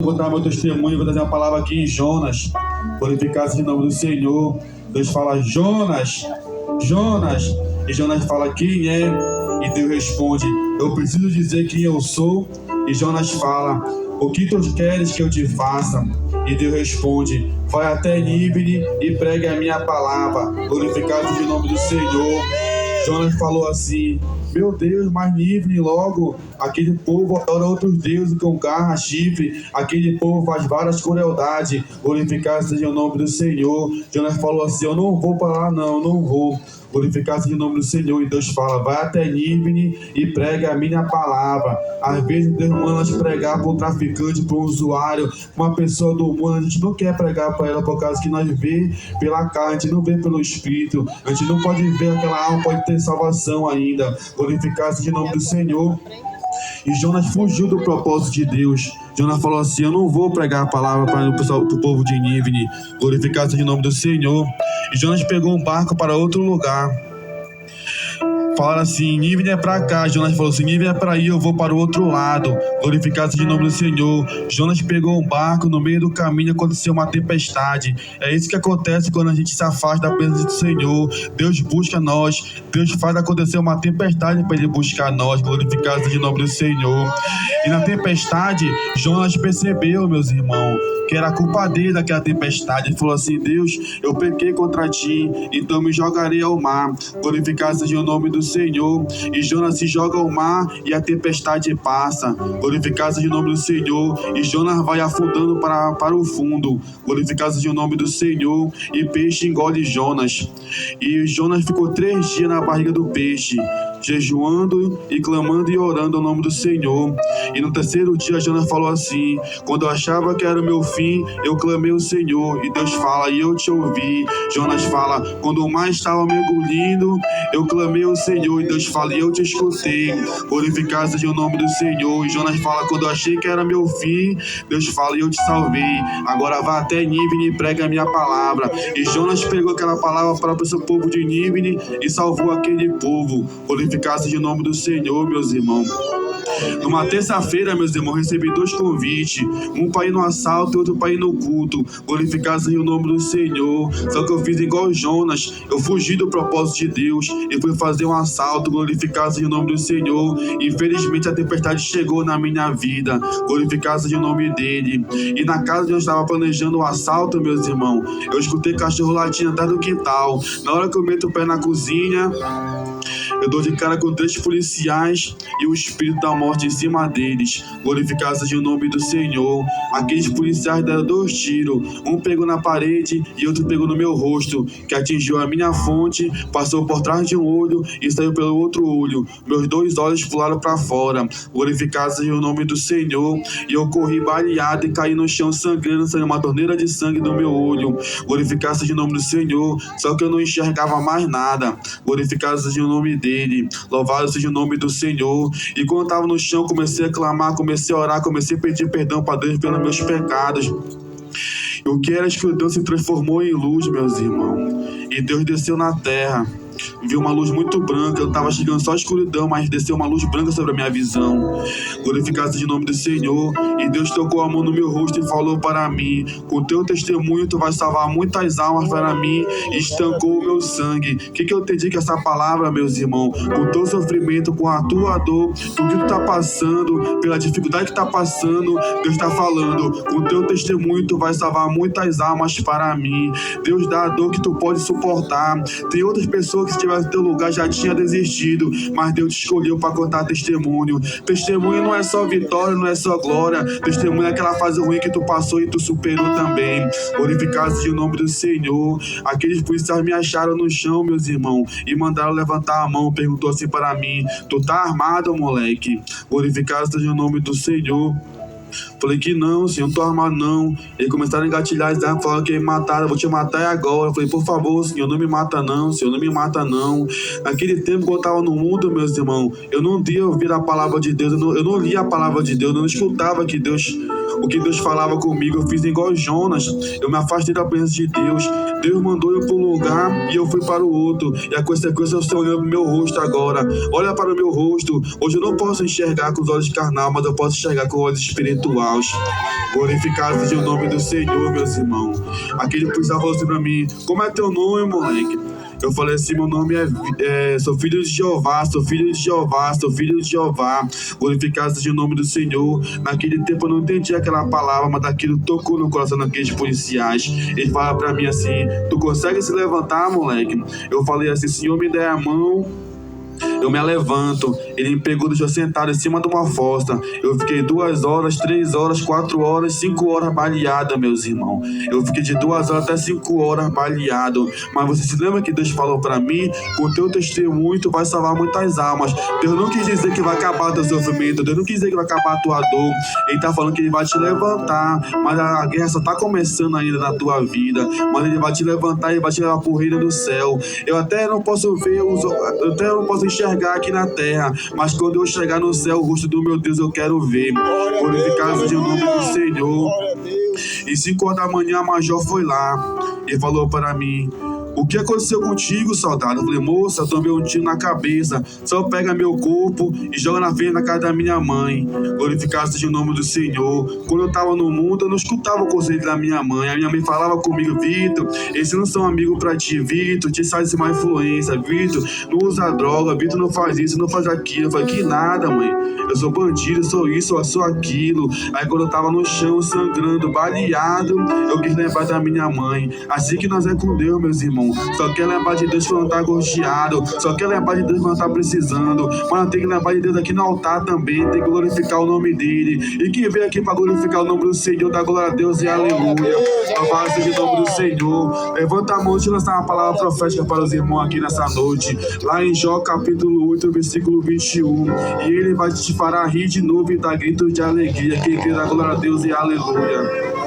Vou dar meu testemunho, vou trazer uma palavra aqui em Jonas. Glorificado seja o nome do Senhor. Deus fala, Jonas, Jonas. E Jonas fala, quem é? E Deus responde, eu preciso dizer quem eu sou. E Jonas fala, o que tu queres que eu te faça? E Deus responde, vai até Nínive e pregue a minha palavra. Glorificado seja o nome do Senhor. Jonas falou assim, meu Deus, mas Nínive logo, aquele povo adora outros deuses com garra, chifre, aquele povo faz várias crueldades, glorificado seja o nome do Senhor. Jonas falou assim, eu não vou para lá não vou. Glorificado seja o nome do Senhor. E Deus fala, vai até Nínive e prega a minha palavra. Às vezes Deus manda nós pregar para um traficante, para um usuário, uma pessoa do mundo. A gente não quer pregar para ela por causa que nós vê pela carne, a gente não vê pelo Espírito. A gente não pode ver aquela alma, pode ter salvação ainda. Glorificado seja o nome do Senhor. E Jonas fugiu do propósito de Deus. Jonas falou assim, eu não vou pregar a palavra para o povo de Nínive. Glorificado seja o nome do Senhor. E Jonas pegou um barco para outro lugar. Falaram assim, Nínive é para cá. Jonas falou assim, Nínive é para aí, eu vou para o outro lado. Glorificado seja o nome do Senhor. Jonas pegou um barco, no meio do caminho aconteceu uma tempestade. É isso que acontece quando a gente se afasta da presença do Senhor. Deus busca nós. Deus faz acontecer uma tempestade para Ele buscar nós. Glorificado seja o nome do Senhor. E na tempestade, Jonas percebeu, meus irmãos, que era a culpa dele daquela tempestade. Ele falou assim, Deus, eu pequei contra ti, então me jogarei ao mar. Glorificado seja o nome do Senhor. E Jonas se joga ao mar e a tempestade passa. Glorificado seja o nome do Senhor. E Jonas vai afundando para o fundo. Glorificado seja o nome do Senhor. E peixe engole Jonas. E Jonas ficou 3 dias na barriga do peixe, jejuando e clamando e orando ao nome do Senhor. E no 3º dia Jonas falou assim, quando eu achava que era o meu fim, eu clamei ao Senhor. E Deus fala, e eu te ouvi. Jonas fala, quando o mar estava me engolindo, eu clamei ao Senhor. E Deus fala, e eu te escutei. Glorificado seja o nome do Senhor. E Jonas fala, quando eu achei que era meu fim, Deus fala, e eu te salvei. Agora vá até Nínive e prega a minha palavra. E Jonas pegou aquela palavra para o seu povo de Nínive e salvou aquele povo. Glorificado seja o nome do Senhor, meus irmãos. Numa terça-feira, meus irmãos, recebi 2 convites, um para ir no assalto e outro para ir no culto. Glorificado seja o nome do Senhor. Só que eu fiz igual Jonas, eu fugi do propósito de Deus e fui fazer um assalto. Glorificado seja o nome do Senhor. Infelizmente a tempestade chegou na minha vida. Glorificado seja o nome dele. E na casa onde eu estava planejando o assalto, meus irmãos, eu escutei cachorro latindo atrás do quintal. Na hora que eu meto o pé na cozinha, eu dou de cara com 3 policiais e o espírito da morte em cima deles. Glorificado seja o nome do Senhor. Aqueles policiais deram 2 tiros. Um pegou na parede e outro pegou no meu rosto, que atingiu a minha fonte, passou por trás de um olho e saiu pelo outro olho. Meus 2 olhos pularam para fora. Glorificado seja o nome do Senhor. E eu corri baleado e caí no chão sangrando, saiu uma torneira de sangue do meu olho. Glorificado seja o nome do Senhor. Só que eu não enxergava mais nada. Glorificado seja o nome dele. Louvado seja o nome do Senhor. E quando eu estava no chão, comecei a clamar, comecei a orar, comecei a pedir perdão para Deus pelos meus pecados. O que era escuridão se transformou em luz, meus irmãos. E Deus desceu na terra. Vi uma luz muito branca, eu estava chegando só a escuridão, mas desceu uma luz branca sobre a minha visão. Glorificado seja o nome do Senhor. E Deus tocou a mão no meu rosto e falou para mim, com teu testemunho tu vai salvar muitas almas para mim, e estancou o meu sangue. O que eu entendi com essa palavra, meus irmãos? Com o teu sofrimento, com a tua dor, por que tu está passando, pela dificuldade que está passando, Deus está falando, com o teu testemunho tu vai salvar muitas almas para mim. Deus dá a dor que tu pode suportar. Tem outras pessoas que se tivesse no teu lugar já tinha desistido, mas Deus te escolheu para contar testemunho. Testemunho não é só vitória, não é só glória. Testemunho é aquela fase ruim que tu passou e tu superou também. Glorificado seja o nome do Senhor. Aqueles policiais me acharam no chão, meus irmãos, e mandaram levantar a mão. Perguntou assim para mim, tu tá armado, moleque? Glorificado seja o nome do Senhor. Falei que não, senhor, não tô armado não. Eles começaram a engatilhar, eles falaram que ia me matar, eu vou te matar agora. Eu falei, por favor, senhor, não me mata não, senhor, não me mata não. Naquele tempo que eu estava no mundo, meus irmãos, eu não ia ouvir a palavra de Deus, eu não lia a palavra de Deus, eu não escutava que Deus O que Deus falava comigo, eu fiz igual Jonas. Eu me afastei da presença de Deus. Deus mandou eu para um lugar e eu fui para o outro. E a consequência eu estou olhando para o meu rosto agora. Olha para o meu rosto. Hoje eu não posso enxergar com os olhos carnais, mas eu posso enxergar com olhos espirituais. Glorificado seja o nome do Senhor, meus irmãos. Aquele policial falou assim para mim: como é teu nome, moleque? Eu falei assim: meu nome sou filho de Jeová, sou filho de Jeová, sou filho de Jeová. Glorificado seja o nome do Senhor. Naquele tempo eu não entendi aquela palavra, mas daquilo tocou no coração daqueles policiais. Ele fala pra mim assim: tu consegue se levantar, moleque? Eu falei assim: Senhor, me dê a mão. Eu me levanto. Ele me pegou, deixou sentado em cima de uma fossa. Eu fiquei 2 horas, 3 horas, 4 horas, 5 horas baleado, meus irmãos. Eu fiquei de 2 horas até 5 horas baleado. Mas você se lembra que Deus falou pra mim: com teu testemunho tu vai salvar muitas almas. Deus não quis dizer que vai acabar teu sofrimento. Deus não quis dizer que vai acabar a tua dor. Ele tá falando que ele vai te levantar. Mas a guerra só tá começando ainda na tua vida. Mas ele vai te levantar e vai te levar pro reino do céu. Eu até não posso ver, eu até não posso enxergar aqui na terra, mas quando eu chegar no céu, o rosto do meu Deus eu quero ver. Glorificado seja o nome do Senhor. E 5 horas da manhã a major foi lá e falou para mim: o que aconteceu contigo, soldado? Eu falei: moça, eu tomei um tiro na cabeça. Só pega meu corpo e joga na frente da casa da minha mãe. Glorificado seja o nome do Senhor. Quando eu estava no mundo, eu não escutava o conselho da minha mãe. A minha mãe falava comigo: Vitor, esses não são amigos pra ti. Vitor, te sai de má influência. Vitor, não usa droga. Vitor, não faz isso, não faz aquilo. Eu falei: que nada, mãe. Eu sou bandido, eu sou isso, eu sou aquilo. Aí quando eu tava no chão, sangrando, baleado, eu quis lembrar da minha mãe. Assim que nós é com Deus, meus irmãos. Só quer lembrar de Deus quando tá angustiado. Só quer lembrar de Deus quando tá precisando. Mas tem que lembrar de Deus aqui no altar também. Tem que glorificar o nome dele. E quem veio aqui para glorificar o nome do Senhor, dá glória a Deus e aleluia. Louvado seja o nome do Senhor. Levanta a mão e lançar uma palavra profética para os irmãos aqui nessa noite. Lá em Jó capítulo 8, versículo 21. E ele vai te fará rir de novo e dar gritos de alegria. Quem crê, dá glória a Deus e aleluia.